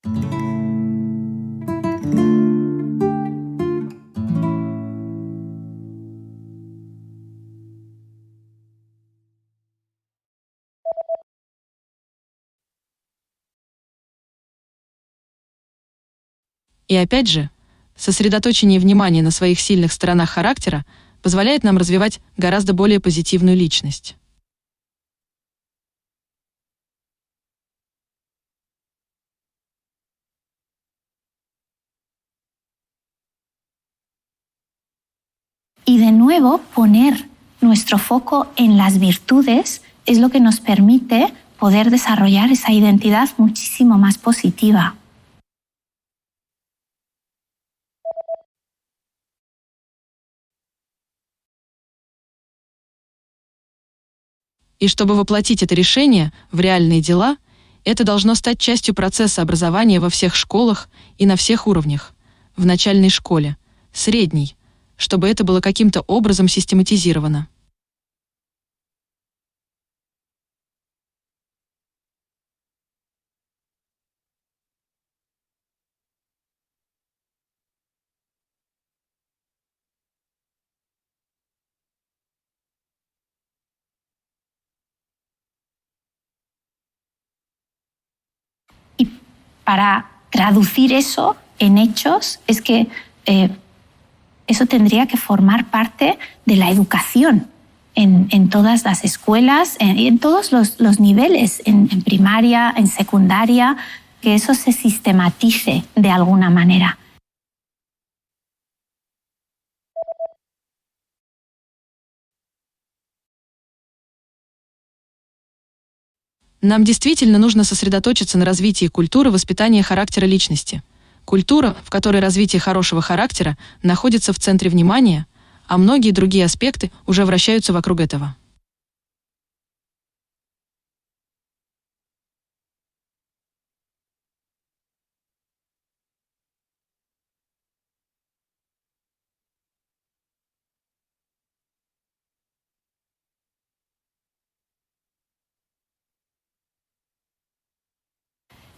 И опять же, сосредоточение внимания на своих сильных сторонах характера позволяет нам развивать гораздо более позитивную личность. Y de nuevo, poner nuestro foco en las virtudes es lo que nos permite poder desarrollar esa identidad muchísimo más positiva. И чтобы воплотить это решение в реальные дела, это должно стать частью процесса образования во всех школах и на всех уровнях. В начальной школе, средней, чтобы это было каким-то образом систематизировано. Y para traducir eso en hechos es que eso tendría que formar parte de la educación en todas las escuelas, en todos los niveles, en primaria, en secundaria, que eso se sistematice de alguna manera. Нам действительно нужно сосредоточиться на развитии культуры воспитания характера личности. Культура, в которой развитие хорошего характера находится в центре внимания, а многие другие аспекты уже вращаются вокруг этого.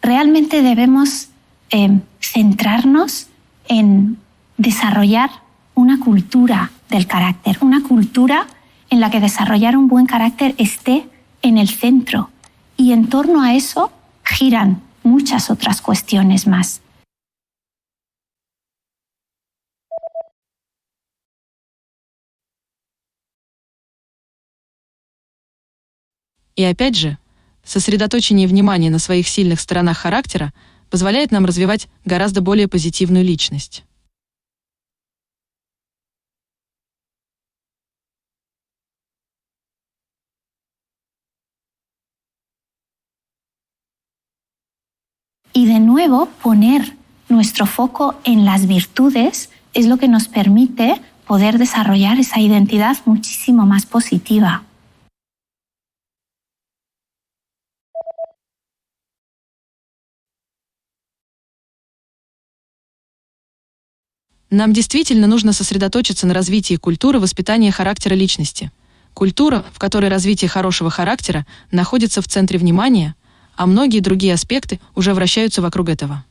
Realmente debemos centrarnos en desarrollar una cultura del carácter, una cultura en la que desarrollar un buen carácter esté en el centro, y en torno a eso giran muchas otras cuestiones más. И опять же, сосредоточение внимания на своих сильных сторонах характера позволяет нам развивать гораздо более позитивную личность. Y de nuevo, poner nuestro foco en las virtudes es lo que nos permite poder desarrollar esa identidad muchísimo más positiva. Нам действительно нужно сосредоточиться на развитии культуры воспитания характера личности. Культура, в которой развитие хорошего характера находится в центре внимания, а многие другие аспекты уже вращаются вокруг этого.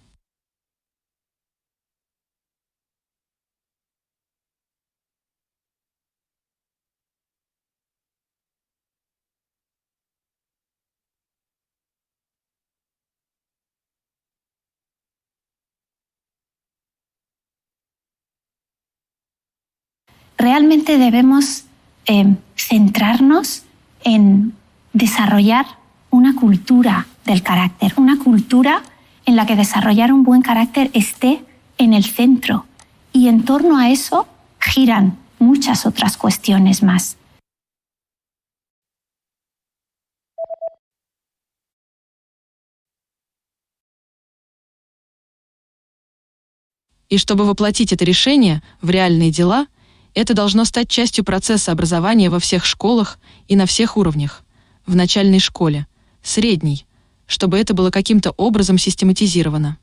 Realmente debemos centrarnos en desarrollar una cultura del carácter, una cultura en la que desarrollar un buen carácter esté en el centro, y en torno a eso giran muchas otras cuestiones más. И чтобы воплотить это решение в реальные дела, это должно стать частью процесса образования во всех школах и на всех уровнях. В начальной школе, средней, чтобы это было каким-то образом систематизировано.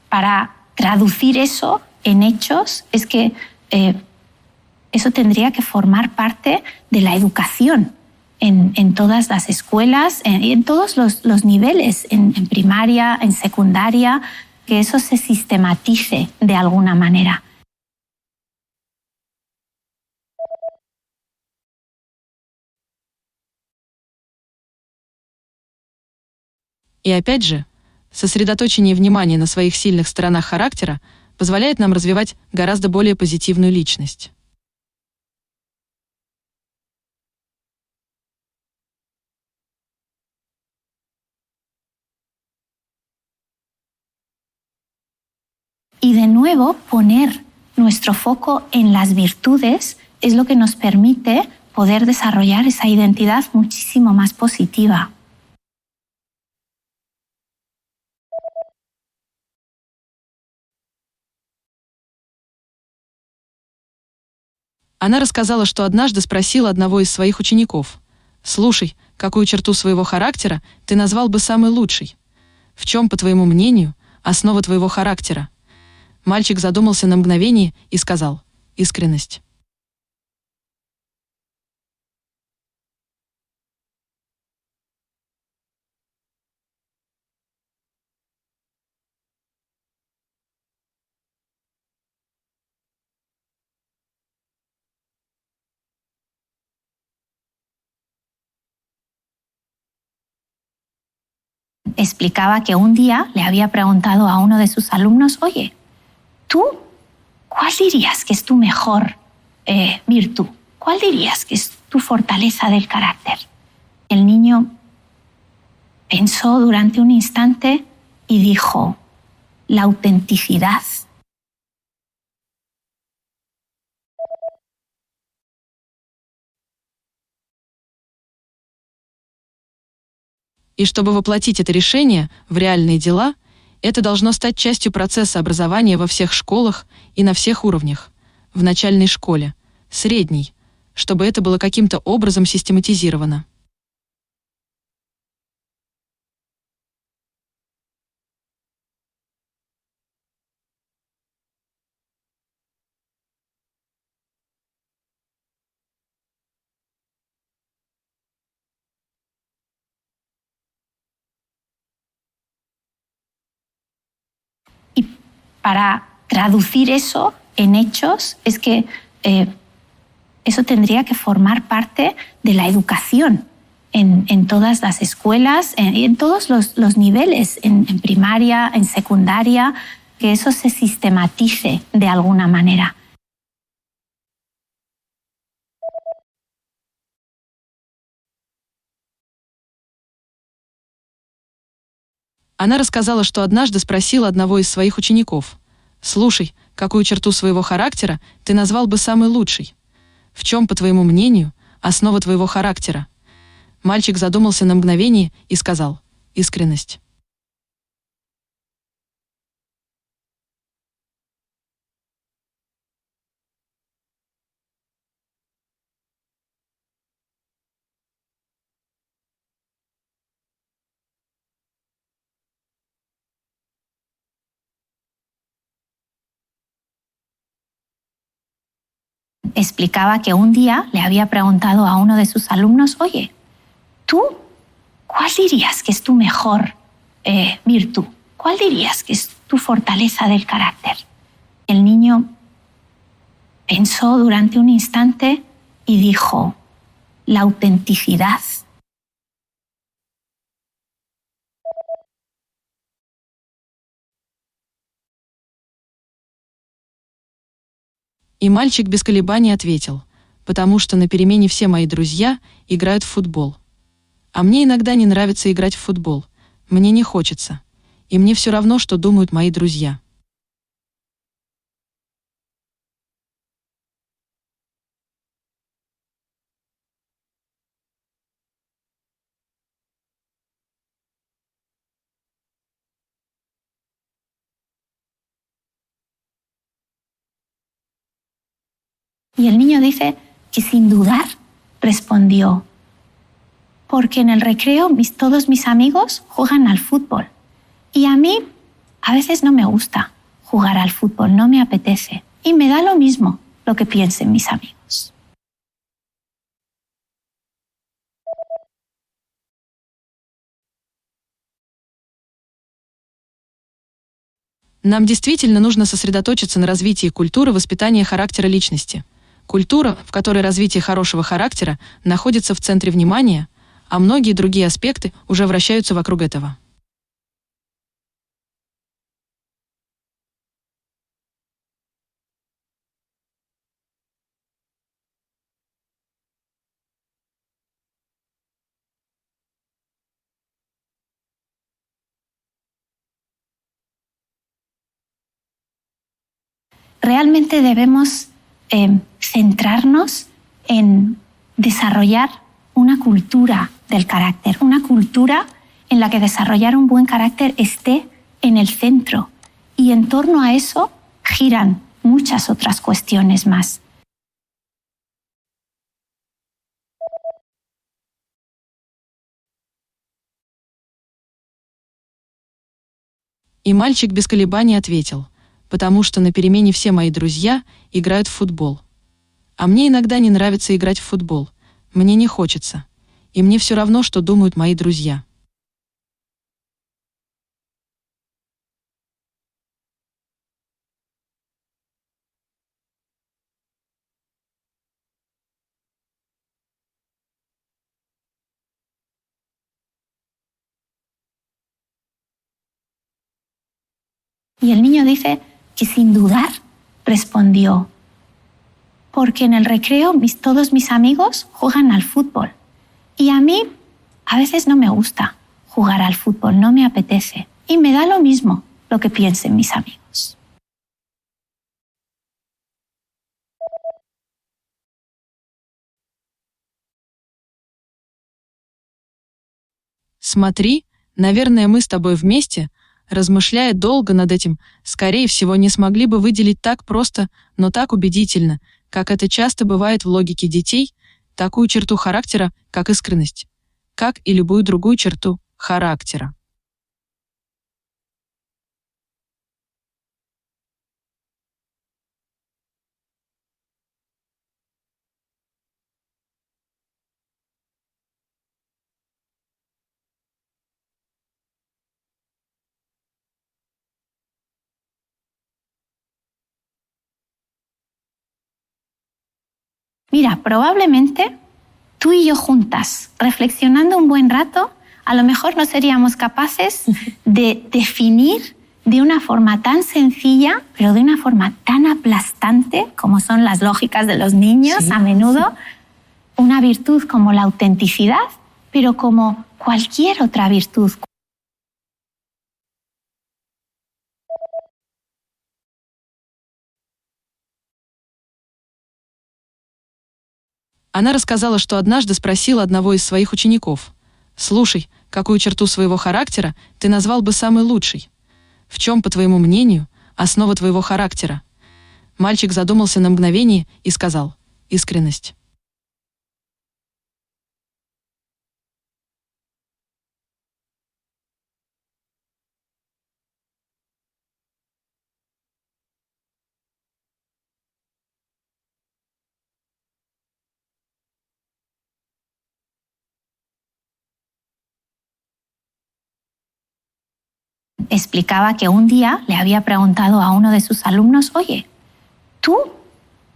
para traducir eso en hechos es que eso tendría que formar parte de la educación en todas las escuelas, en todos los niveles, en primaria, en secundaria, que eso se sistematice de alguna manera. И опять же, сосредоточение внимания на своих сильных сторонах характера позволяет нам развивать гораздо более позитивную личность. Y de nuevo, poner nuestro foco en las virtudes es lo que nos permite poder desarrollar esa identidad muchísimo más positiva. Она рассказала, что однажды спросила одного из своих учеников: «Слушай, какую черту своего характера ты назвал бы самой лучшей? В чем, по твоему мнению, основа твоего характера?» Мальчик задумался на мгновение и сказал: «Искренность». Explicaba que un día le había preguntado a uno de sus alumnos: oye, ¿tú cuál dirías que es tu mejor virtud? ¿Cuál dirías que es tu fortaleza del carácter? El niño pensó durante un instante y dijo: la autenticidad. И чтобы воплотить это решение в реальные дела, это должно стать частью процесса образования во всех школах и на всех уровнях. В начальной школе, средней, чтобы это было каким-то образом систематизировано. Para traducir eso en hechos es que eso tendría que formar parte de la educación en todas las escuelas, en todos los niveles, en primaria, en secundaria, que eso se sistematice de alguna manera. Она рассказала, что однажды спросила одного из своих учеников: «Слушай, какую черту своего характера ты назвал бы самой лучшей? В чем, по твоему мнению, основа твоего характера?» Мальчик задумался на мгновение и сказал: «Искренность». Explicaba que un día le había preguntado a uno de sus alumnos: oye, ¿tú cuál dirías que es tu mejor virtud? ¿Cuál dirías que es tu fortaleza del carácter? El niño pensó durante un instante y dijo: la autenticidad. И мальчик без колебаний ответил: «Потому что на перемене все мои друзья играют в футбол. А мне иногда не нравится играть в футбол, мне не хочется. И мне все равно, что думают мои друзья». Y el niño dice que sin dudar respondió: porque en el recreo todos mis amigos juegan al fútbol y a mí a veces no me gusta jugar al fútbol, no me apetece. Y me da lo mismo lo que piensen mis amigos. Нам действительно нужно сосредоточиться на развитии культуры воспитания характера личности. Культура, в которой развитие хорошего характера находится в центре внимания, а многие другие аспекты уже вращаются вокруг этого. Realmente debemos centrarnos en desarrollar una cultura del carácter, una cultura en la que desarrollar un buen carácter esté en el centro y en torno a eso giran muchas otras cuestiones más. И мальчик без колебаний ответил: «Потому что на перемене все мои друзья играют в футбол. А мне иногда не нравится играть в футбол. Мне не хочется. И мне все равно, что думают мои друзья». Y el niño dice que sin dudar respondió, porque en el recreo todos mis amigos juegan al fútbol y a mí a veces no me gusta jugar al fútbol, no me apetece y me da lo mismo lo que piensen mis amigos. «Смотри, наверное, мы с тобой вместе, размышляя долго над этим, скорее всего, не смогли бы выделить так просто, но так убедительно, как это часто бывает в логике детей, такую черту характера, как искренность, как и любую другую черту характера». Mira, probablemente tú y yo juntas, reflexionando un buen rato, a lo mejor no seríamos capaces de definir de una forma tan sencilla, pero de una forma tan aplastante, como son las lógicas de los niños a menudo, una virtud como la autenticidad, pero como cualquier otra virtud. Она рассказала, что однажды спросила одного из своих учеников: «Слушай, какую черту своего характера ты назвал бы самой лучшей? В чем, по твоему мнению, основа твоего характера?» Мальчик задумался на мгновение и сказал: «Искренность». Explicaba que un día le había preguntado a uno de sus alumnos, oye, ¿tú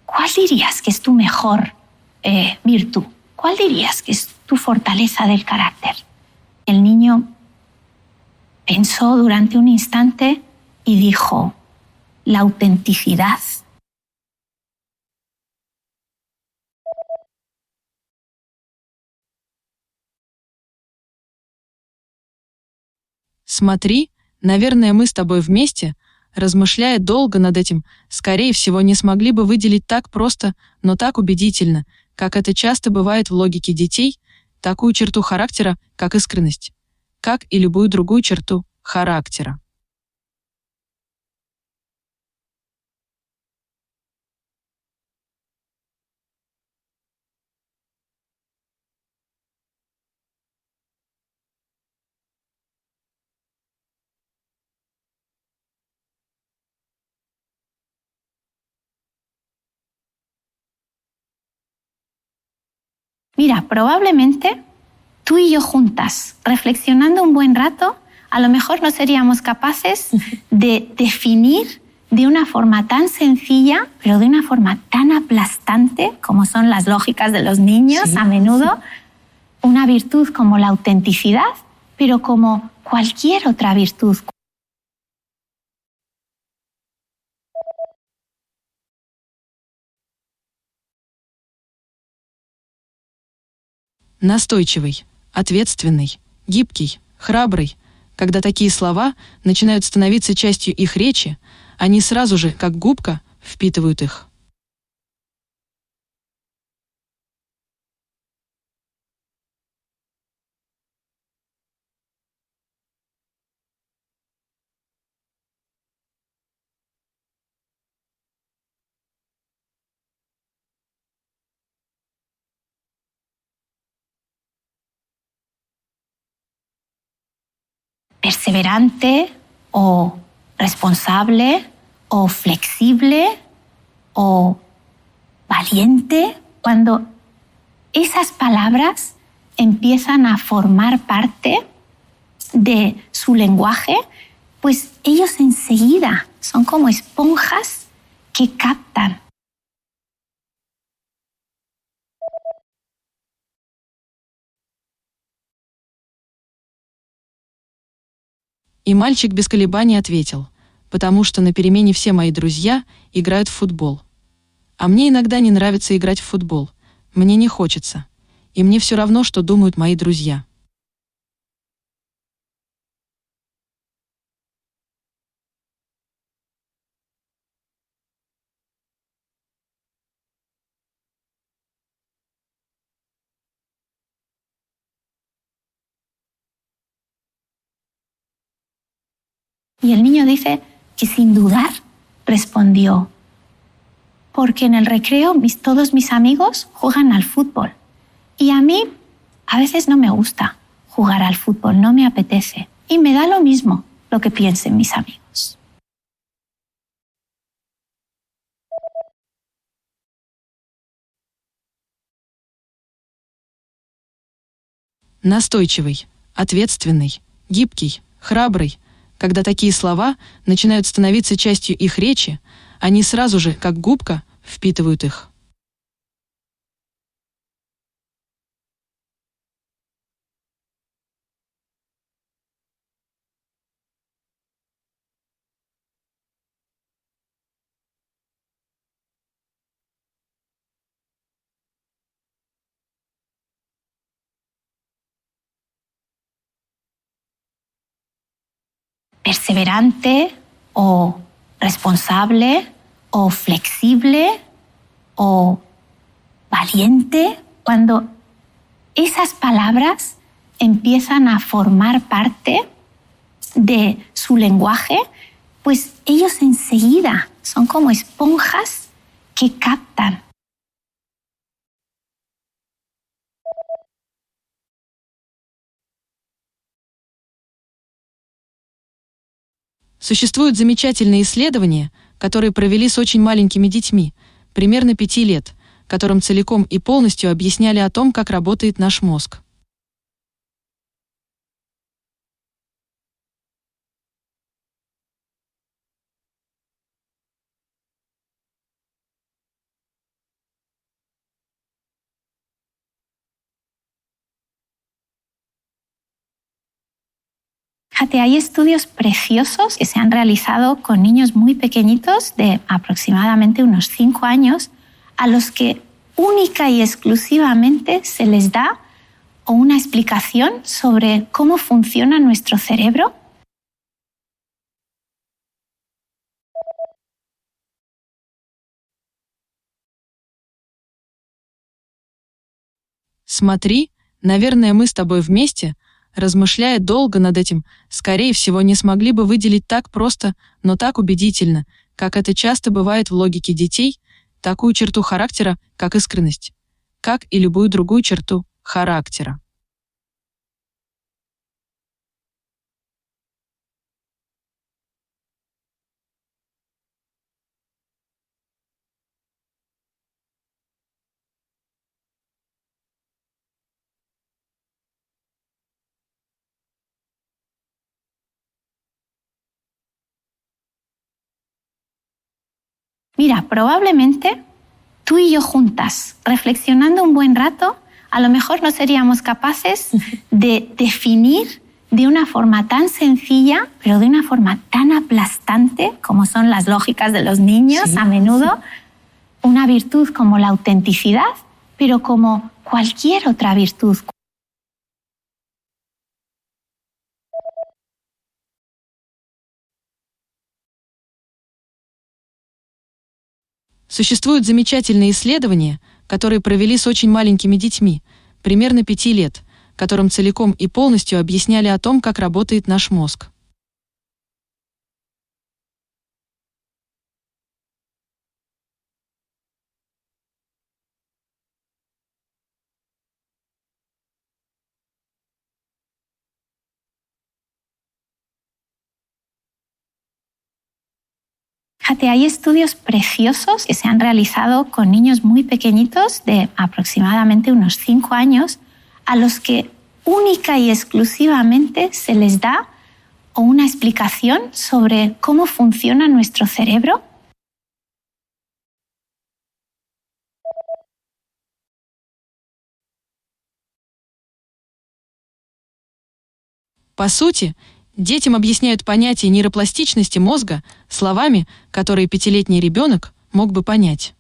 cuál dirías que es tu mejor virtud? ¿Cuál dirías que es tu fortaleza del carácter? El niño pensó durante un instante y dijo, la autenticidad. «Смотри, наверное, мы с тобой вместе, размышляя долго над этим, скорее всего, не смогли бы выделить так просто, но так убедительно, как это часто бывает в логике детей, такую черту характера, как искренность, как и любую другую черту характера». Mira, probablemente tú y yo juntas, reflexionando un buen rato, a lo mejor no seríamos capaces de definir de una forma tan sencilla, pero de una forma tan aplastante, como son las lógicas de los niños a menudo, una virtud como la autenticidad, pero como cualquier otra virtud. Настойчивый, ответственный, гибкий, храбрый. Когда такие слова начинают становиться частью их речи, они сразу же, как губка, впитывают их. Perseverante o responsable o flexible o valiente, cuando esas palabras empiezan a formar parte de su lenguaje, pues ellos enseguida son como esponjas que captan. И мальчик без колебаний ответил, потому что на перемене все мои друзья играют в футбол. А мне иногда не нравится играть в футбол, мне не хочется. И мне все равно, что думают мои друзья. Y el niño dice que sin dudar respondió, porque en el recreo todos mis amigos juegan al fútbol y a mí a veces no me gusta jugar al fútbol, no me apetece y me da lo mismo lo que piensen mis amigos. Настойчивый, ответственный, гибкий, храбрый. Когда такие слова начинают становиться частью их речи, они сразу же, как губка, впитывают их. Perseverante o responsable o flexible o valiente, cuando esas palabras empiezan a formar parte de su lenguaje, pues ellos enseguida son como esponjas que captan. Существуют замечательные исследования, которые провели с очень маленькими детьми, примерно 5 лет, которым целиком и полностью объясняли о том, как работает наш мозг. Fíjate, hay estudios preciosos que se han realizado con niños muy pequeñitos de aproximadamente unos 5 años, a los que única y exclusivamente se les da una explicación sobre cómo funciona nuestro cerebro. Смотри, наверное, мы с тобой вместе, размышляя долго над этим, скорее всего, не смогли бы выделить так просто, но так убедительно, как это часто бывает в логике детей, такую черту характера, как искренность, как и любую другую черту характера. Mira, probablemente tú y yo juntas, reflexionando un buen rato, a lo mejor no seríamos capaces de definir de una forma tan sencilla, pero de una forma tan aplastante, como son las lógicas de los niños a menudo, una virtud como la autenticidad, pero como cualquier otra virtud. Существуют замечательные исследования, которые провели с очень маленькими детьми, примерно 5 лет, которым целиком и полностью объясняли о том, как работает наш мозг. Fíjate, hay estudios preciosos que se han realizado con niños muy pequeñitos de aproximadamente unos 5 años, a los que única y exclusivamente se les da una explicación sobre cómo funciona nuestro cerebro. По сути, детям объясняют понятие нейропластичности мозга словами, которые 5-летний ребенок мог бы понять.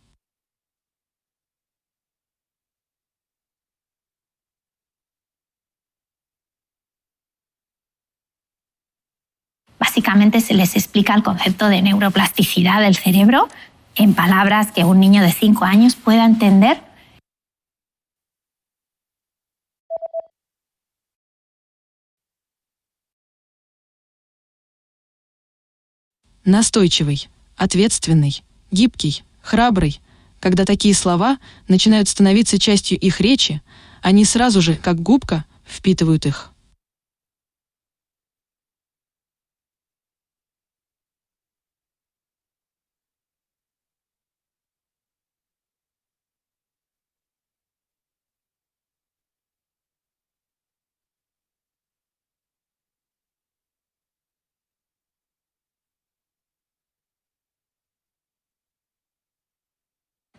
Básicamente se les explica el concepto de neuroplasticidad del cerebro en palabras que un niño de 5 años pueda entender. Настойчивый, ответственный, гибкий, храбрый. Когда такие слова начинают становиться частью их речи, они сразу же, как губка, впитывают их.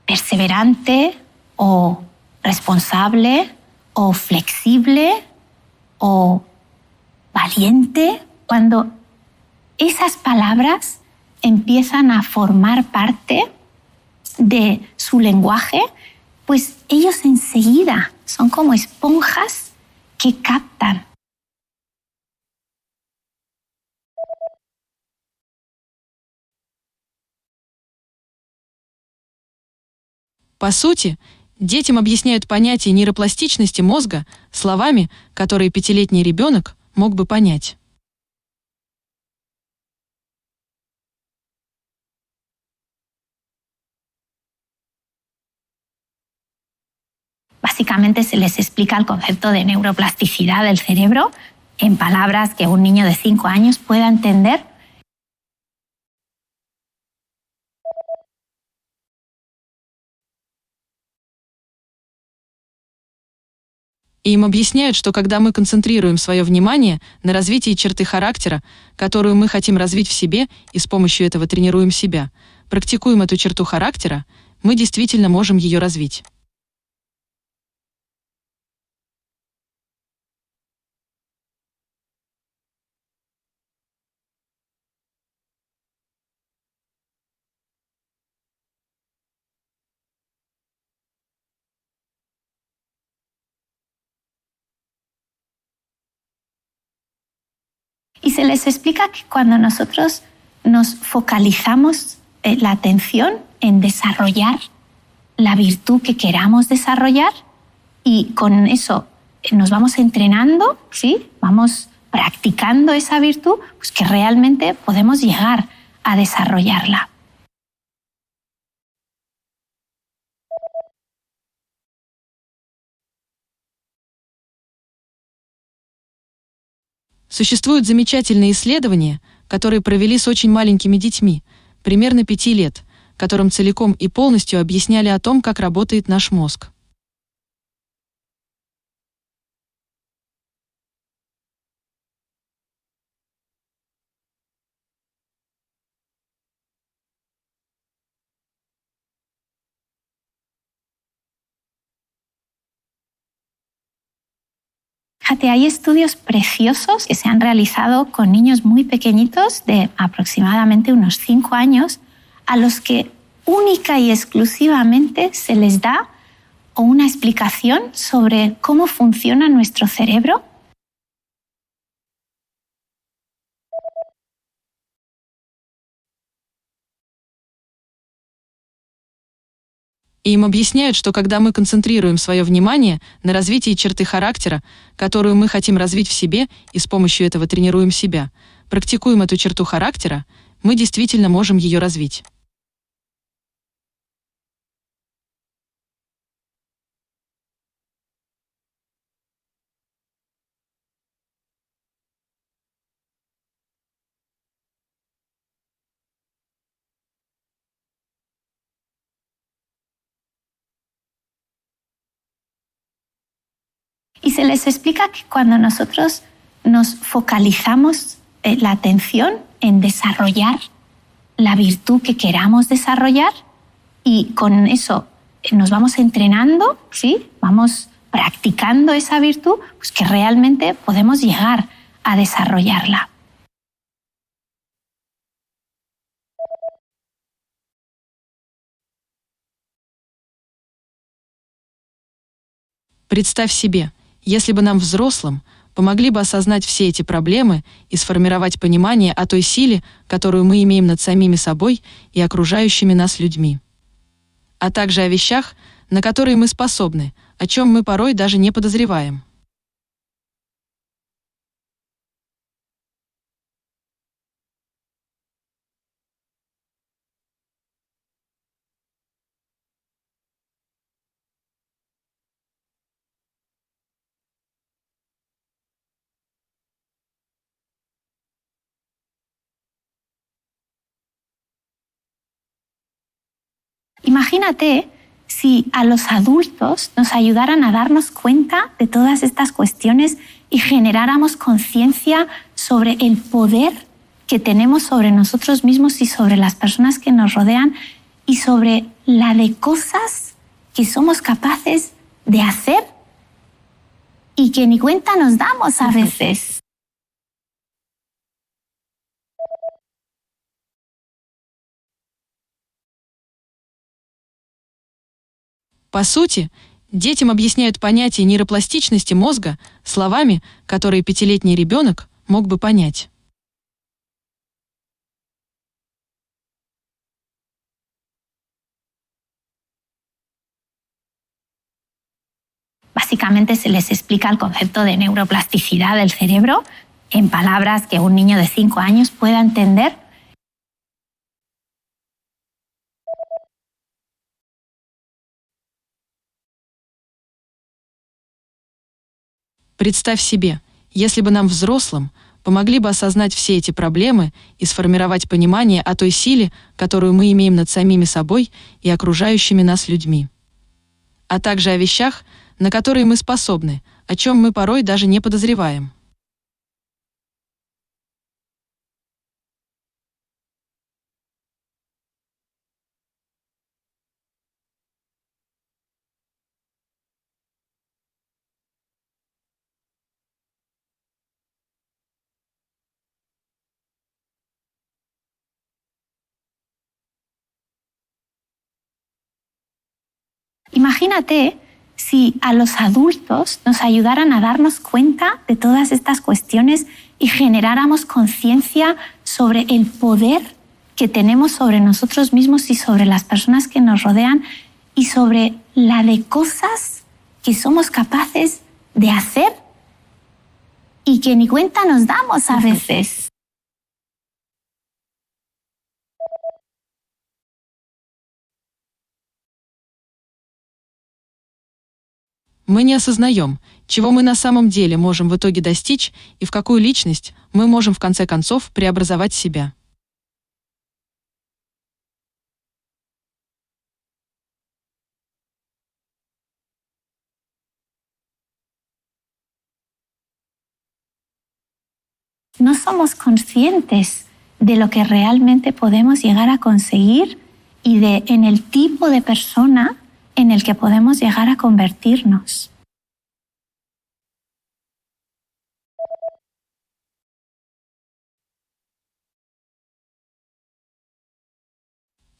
Perseverante o responsable o flexible o valiente, cuando esas palabras empiezan a formar parte de su lenguaje, pues ellos enseguida son como esponjas que captan. По сути, детям объясняют понятие нейропластичности мозга словами, которые 5-летний ребенок мог бы понять. Básicamente se les explica el concepto de neuroplasticidad del cerebro en palabras que un niño de 5 años pueda entender. И им объясняют, что когда мы концентрируем свое внимание на развитии черты характера, которую мы хотим развить в себе, и с помощью этого тренируем себя, практикуем эту черту характера, мы действительно можем ее развить. Y se les explica que cuando nosotros nos focalizamos la atención en desarrollar la virtud que queramos desarrollar y con eso nos vamos entrenando, ¿sí? Vamos practicando esa virtud, pues que realmente podemos llegar a desarrollarla. Существуют замечательные исследования, которые провели с очень маленькими детьми, примерно 5 лет, которым целиком и полностью объясняли о том, как работает наш мозг. Fíjate, hay estudios preciosos que se han realizado con niños muy pequeñitos de aproximadamente unos 5 años a los que única y exclusivamente se les da una explicación sobre cómo funciona nuestro cerebro. И им объясняют, что когда мы концентрируем свое внимание на развитии черты характера, которую мы хотим развить в себе, и с помощью этого тренируем себя, практикуем эту черту характера, мы действительно можем ее развить. Y se les explica que cuando nosotros nos focalizamos la atención en desarrollar la virtud que queramos desarrollar y con eso nos vamos entrenando, ¿sí? Vamos practicando esa virtud, pues que realmente podemos llegar a desarrollarla. Представь себе, если бы нам, взрослым, помогли бы осознать все эти проблемы и сформировать понимание о той силе, которую мы имеем над самими собой и окружающими нас людьми. А также о вещах, на которые мы способны, о чем мы порой даже не подозреваем. Imagínate si a los adultos nos ayudaran a darnos cuenta de todas estas cuestiones y generáramos conciencia sobre el poder que tenemos sobre nosotros mismos y sobre las personas que nos rodean y sobre la de cosas que somos capaces de hacer y que ni cuenta nos damos a veces. По сути, детям объясняют понятие нейропластичности мозга словами, которые 5-летний ребенок мог бы понять. Básicamente se les explica el concepto de neuroplasticidad del cerebro en palabras que un niño de 5 años pueda entender. Представь себе, если бы нам, взрослым, помогли бы осознать все эти проблемы и сформировать понимание о той силе, которую мы имеем над самими собой и окружающими нас людьми. А также о вещах, на которые мы способны, о чем мы порой даже не подозреваем. Imagínate si a los adultos nos ayudaran a darnos cuenta de todas estas cuestiones y generáramos conciencia sobre el poder que tenemos sobre nosotros mismos y sobre las personas que nos rodean y sobre la de cosas que somos capaces de hacer y que ni cuenta nos damos a veces. Мы не осознаем, чего мы на самом деле можем в итоге достичь и в какую личность мы можем в конце концов преобразовать себя. No somos conscientes de lo que realmente podemos llegar a conseguir y en el tipo de persona en el que podemos llegar a convertirnos.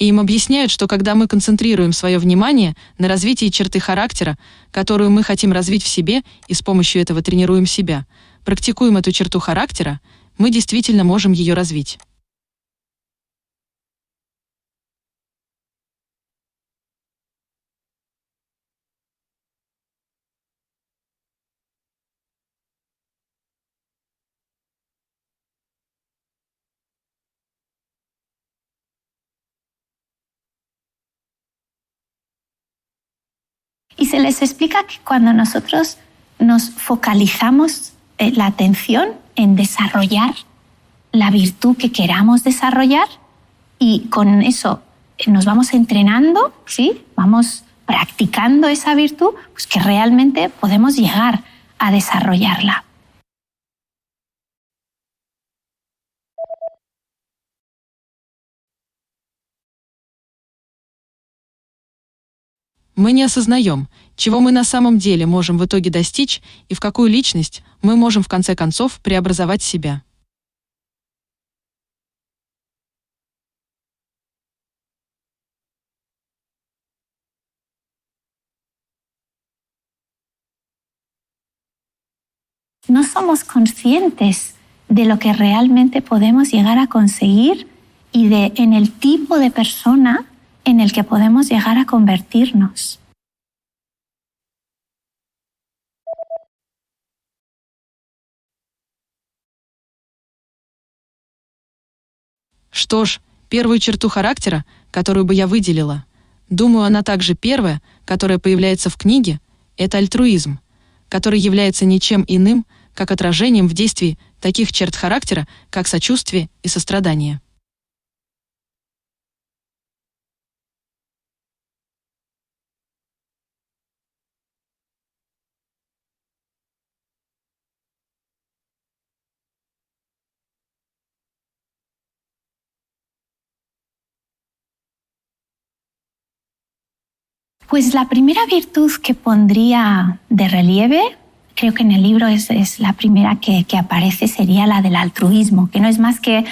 И им объясняют, что когда мы концентрируем свое внимание на развитии черты характера, которую мы хотим развить в себе, и с помощью этого тренируем себя, практикуем эту черту характера, мы действительно можем ее развить. Y se les explica que cuando nosotros nos focalizamos la atención en desarrollar la virtud que queramos desarrollar y con eso nos vamos entrenando, ¿sí? Vamos practicando esa virtud, pues que realmente podemos llegar a desarrollarla. Мы не осознаем, чего мы на самом деле можем в итоге достичь и в какую личность мы можем в конце концов преобразовать себя. No somos conscientes de lo que realmente podemos llegar a conseguir y en el tipo de persona en el que podemos llegar a convertirnos. Что ж, первую черту характера, которую бы я выделила, думаю, она также первая, которая появляется в книге, это альтруизм, который является ничем иным, как отражением в действии таких черт характера, как сочувствие и сострадание. Pues la primera virtud que pondría de relieve, creo que en el libro es la primera que aparece, sería la del altruismo, que no es más que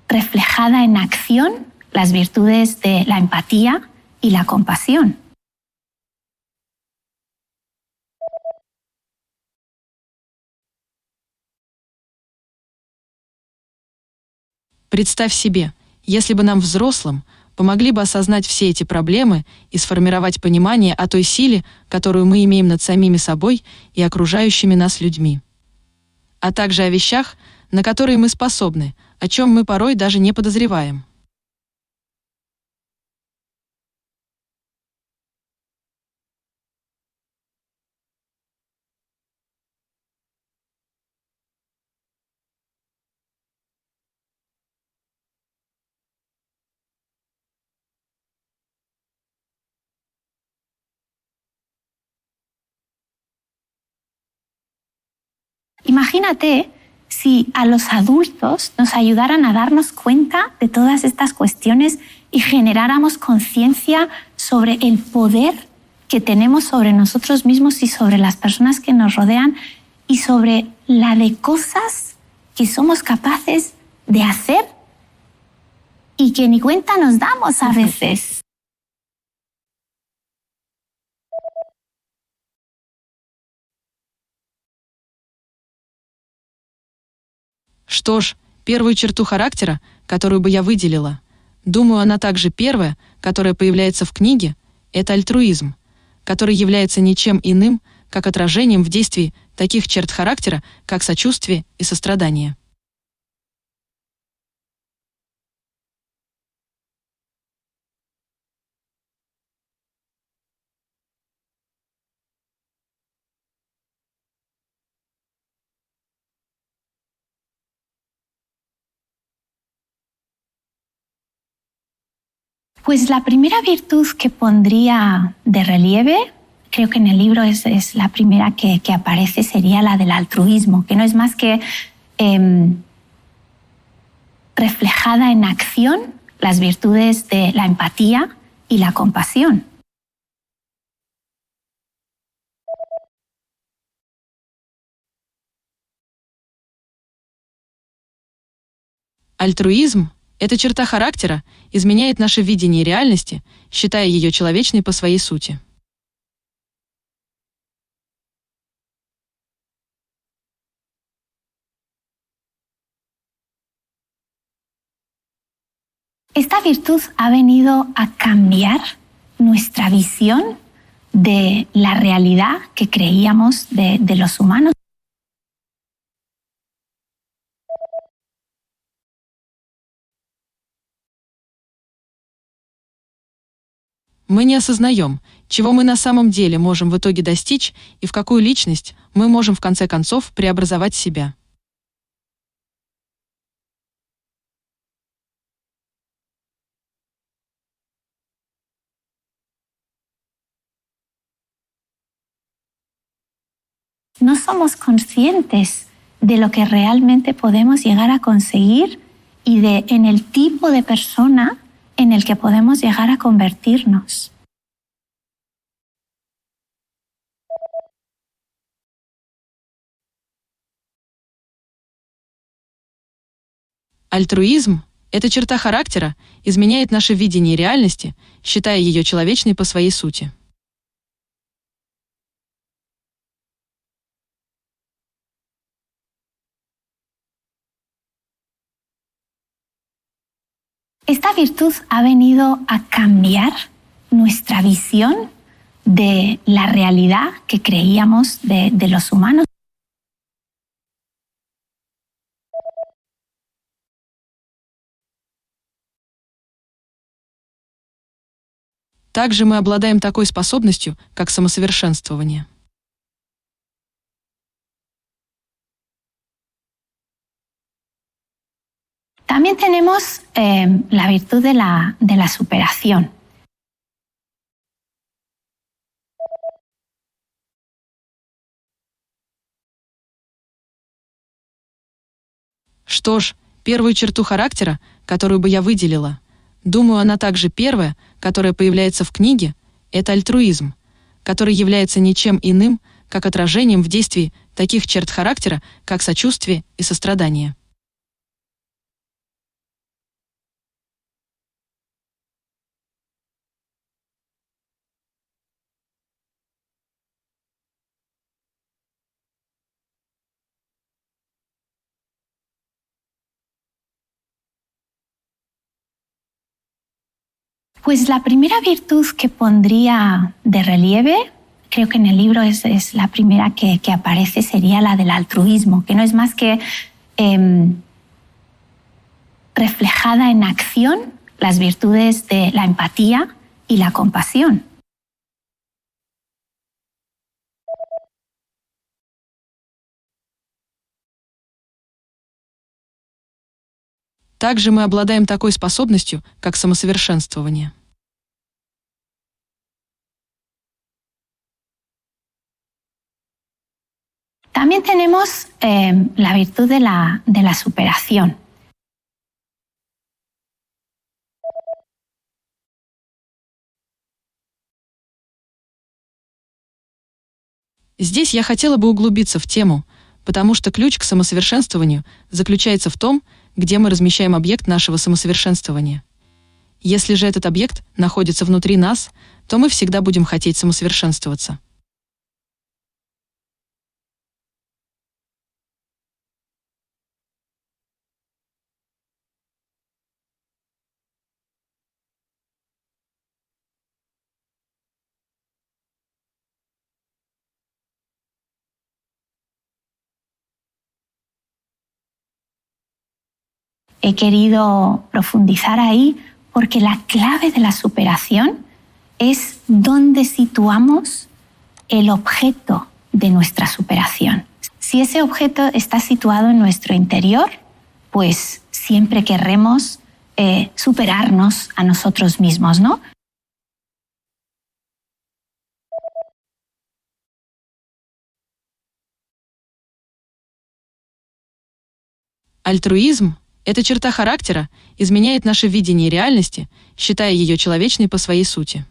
reflejada en acción las virtudes de la empatía y la compasión. Представь себе, если бы нам, взрослым, помогли бы осознать все эти проблемы и сформировать понимание о той силе, которую мы имеем над самими собой и окружающими нас людьми. А также о вещах, на которые мы способны, о чем мы порой даже не подозреваем. Imagínate si a los adultos nos ayudaran a darnos cuenta de todas estas cuestiones y generáramos conciencia sobre el poder que tenemos sobre nosotros mismos y sobre las personas que nos rodean y sobre la de cosas que somos capaces de hacer y que ni cuenta nos damos a veces. Что ж, первую черту характера, которую бы я выделила, думаю, она также первая, которая появляется в книге, это альтруизм, который является ничем иным, как отражением в действии таких черт характера, как сочувствие и сострадание. Pues la primera virtud que pondría de relieve, creo que en el libro es la primera que aparece, sería la del altruismo, que no es más que reflejada en acción las virtudes de la empatía y la compasión. Альтруизм Эта черта характера изменяет наше видение реальности, считая ее человечной по своей сути. Esta virtud ha venido a cambiar nuestra visión de la realidad que creíamos de los humanos. Мы не осознаем, чего мы на самом деле можем в итоге достичь и в какую личность мы можем в конце концов преобразовать себя. No somos conscientes de lo que realmente podemos llegar a conseguir y en el tipo de persona en el que podemos llegar a convertirnos. Альтруизм – эта черта характера изменяет наше видение реальности, считая ее человечной по своей сути. Esta virtud ha venido a cambiar nuestra visión de la realidad que creíamos de los humanos. Также мы обладаем такой способностью, как самосовершенствование. También tenemos la virtud de la superación. Что ж, первую черту характера, которую бы я выделила, думаю, она также первая, которая появляется в книге, это альтруизм, который является ничем иным, как отражением в действии таких черт характера, как сочувствие и сострадание. Pues la primera virtud que pondría de relieve, creo que en el libro es la primera que aparece, sería la del altruismo, que no es más que reflejada en acción las virtudes de la empatía y la compasión. Также мы обладаем такой способностью, как самосовершенствование. También tenemos la virtud de la superación. Здесь я хотела бы углубиться в тему, потому что ключ к самосовершенствованию заключается в том, где мы размещаем объект нашего самосовершенствования. Если же этот объект находится внутри нас, то мы всегда будем хотеть самосовершенствоваться. He querido profundizar ahí porque la clave de la superación es dónde situamos el objeto de nuestra superación. Si ese objeto está situado en nuestro interior, pues siempre querremos superarnos a nosotros mismos, ¿no? Альтруизм – эта черта характера изменяет наше видение реальности, считая ее человечной по своей сути.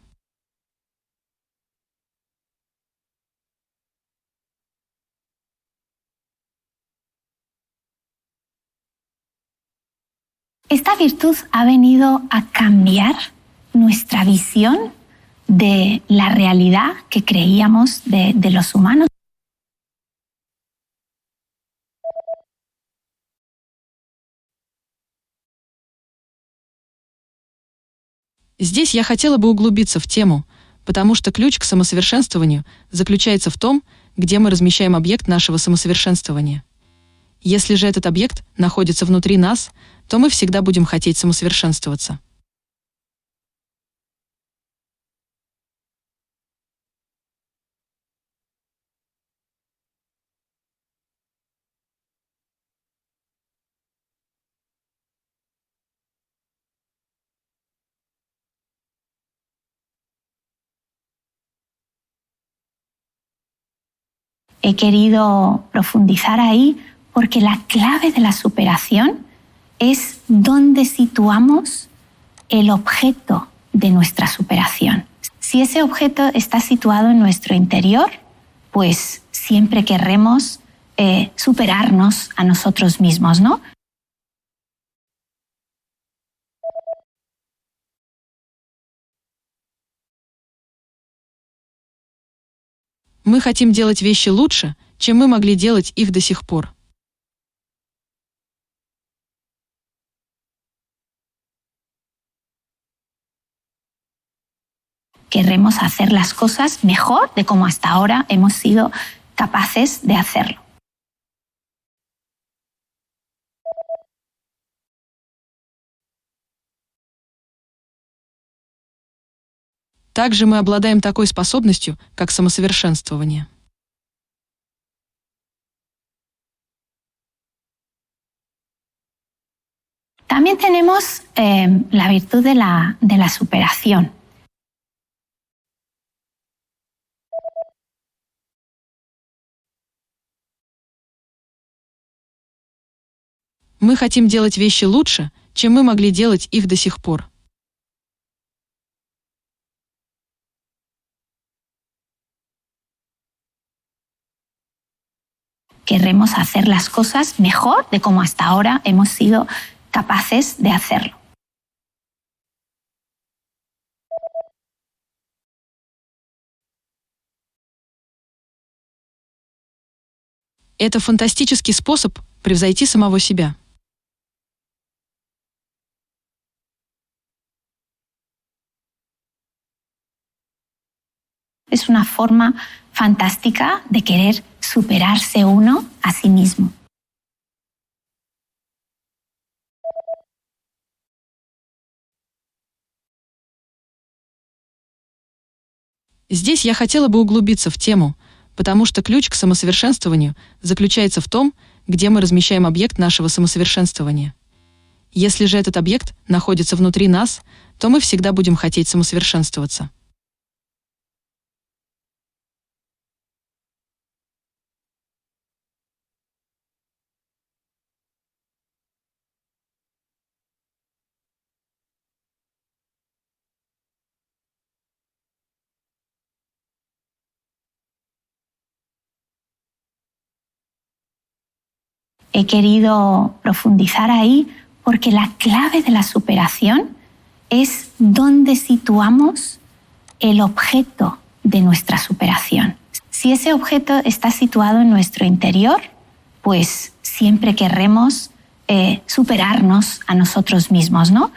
Esta virtud ha venido a cambiar nuestra visión de la realidad que creíamos de los humanos. Здесь я хотела бы углубиться в тему, потому что ключ к самосовершенствованию заключается в том, где мы размещаем объект нашего самосовершенствования. Если же этот объект находится внутри нас, то мы всегда будем хотеть самосовершенствоваться. He querido profundizar ahí porque la clave de la superación es dónde situamos el objeto de nuestra superación. Si ese objeto está situado en nuestro interior, pues siempre querremos superarnos a nosotros mismos, ¿no? Мы хотим делать вещи лучше, чем мы могли делать их до сих пор. Querremos hacer las cosas mejor de como hasta ahora hemos sido capaces de hacerlo. Также мы обладаем такой способностью, как самосовершенствование. También tenemos la virtud de la superación. Мы хотим делать вещи лучше, чем мы могли делать их до сих пор. Querremos hacer las cosas mejor de como hasta ahora hemos sido capaces de hacerlo. Это фантастический способ превзойти самого себя. Es una forma fantástica de querer superarse uno a sí mismo. Здесь я хотела бы углубиться в тему, потому что ключ к самосовершенствованию заключается в том, где мы размещаем объект нашего самосовершенствования. Если же этот объект находится внутри нас, то мы всегда будем хотеть самосовершенствоваться. He querido profundizar ahí porque la clave de la superación es dónde situamos el objeto de nuestra superación. Si ese objeto está situado en nuestro interior, pues siempre querremos superarnos a nosotros mismos, ¿no?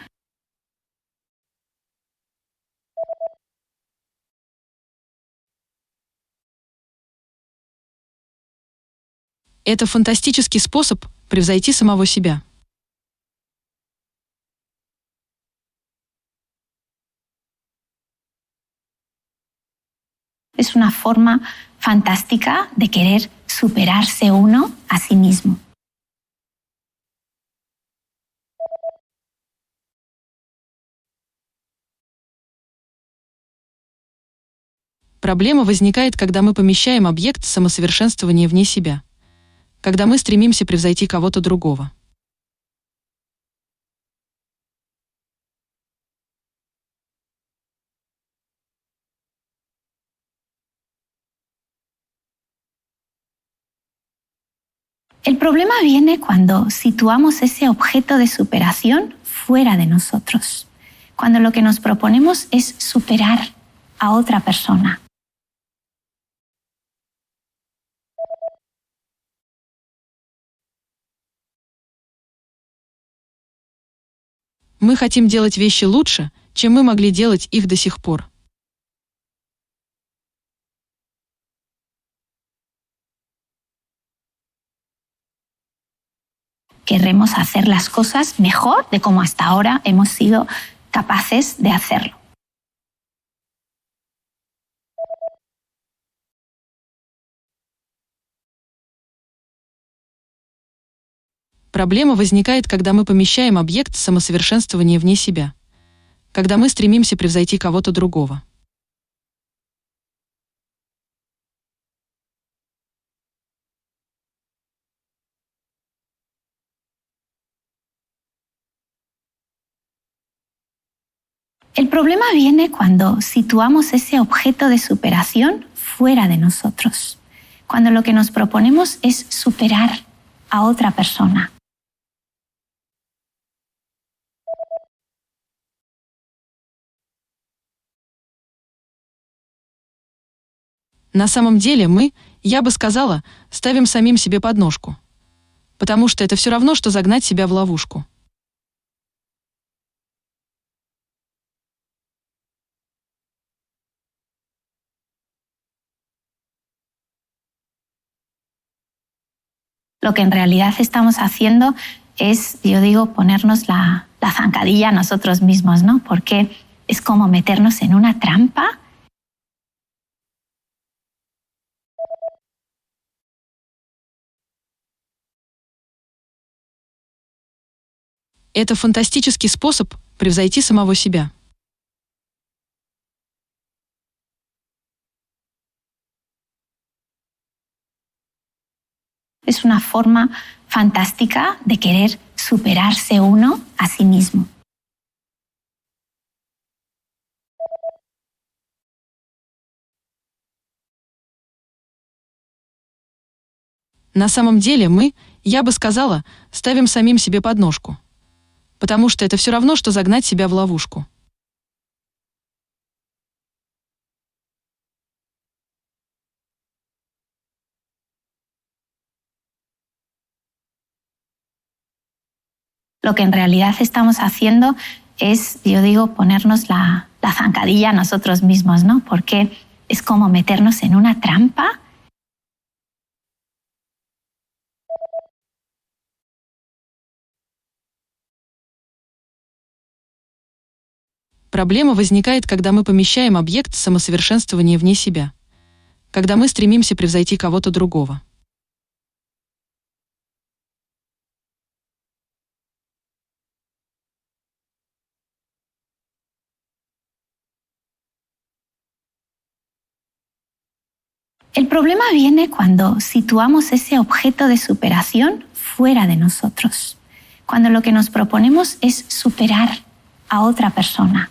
Это фантастический способ превзойти самого себя. Es una forma fantástica de querer superarse uno a sí mismo. Проблема возникает, когда мы помещаем объект самосовершенствования вне себя, когда мы стремимся превзойти кого-то другого. El problema viene cuando situamos ese objeto de superación fuera de nosotros, cuando lo que nos proponemos es superar a otra persona. Мы хотим делать вещи лучше, чем мы могли делать их до сих пор. Querremos hacer las cosas mejor de como hasta ahora hemos sido capaces de hacerlo. Проблема возникает, когда мы помещаем объект самосовершенствования вне себя, когда мы стремимся превзойти кого-то другого. El problema viene cuando situamos ese objeto de superación fuera de nosotros, cuando lo que nos proponemos es superar a otra persona. На самом деле мы, я бы сказала, ставим самим себе подножку. Потому что это все равно, что загнать себя в ловушку. Lo que en realidad estamos haciendo es, yo digo, ponernos la zancadilla a nosotros mismos, ¿no? Porque es como meternos en una trampa. Это фантастический способ превзойти самого себя. Es una forma fantástica de querer superarse uno a sí mismo. На самом деле мы, я бы сказала, ставим самим себе подножку. Потому что это все равно, что загнать себя в ловушку. Lo que en realidad estamos haciendo es, yo digo, ponernos la zancadilla a nosotros mismos, ¿no? Porque es como meternos en una trampa. Проблема возникает, когда мы помещаем объект самосовершенствования вне себя, когда мы стремимся превзойти кого-то другого. El problema viene cuando situamos ese objeto de superación fuera de nosotros, cuando lo que nos proponemos es superar a otra persona.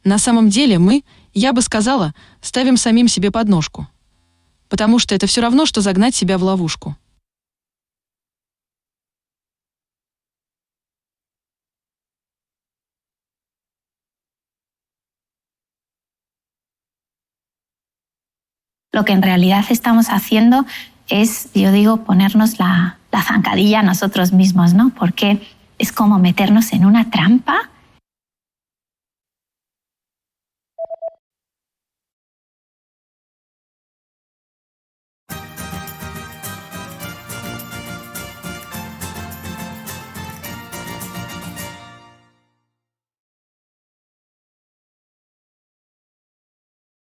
На самом деле мы, я бы сказала, ставим самим себе подножку. Потому что это все равно, что загнать себя в ловушку. Lo que en realidad estamos haciendo es, yo digo, ponernos la zancadilla a nosotros mismos, ¿no? Porque es como meternos en una trampa.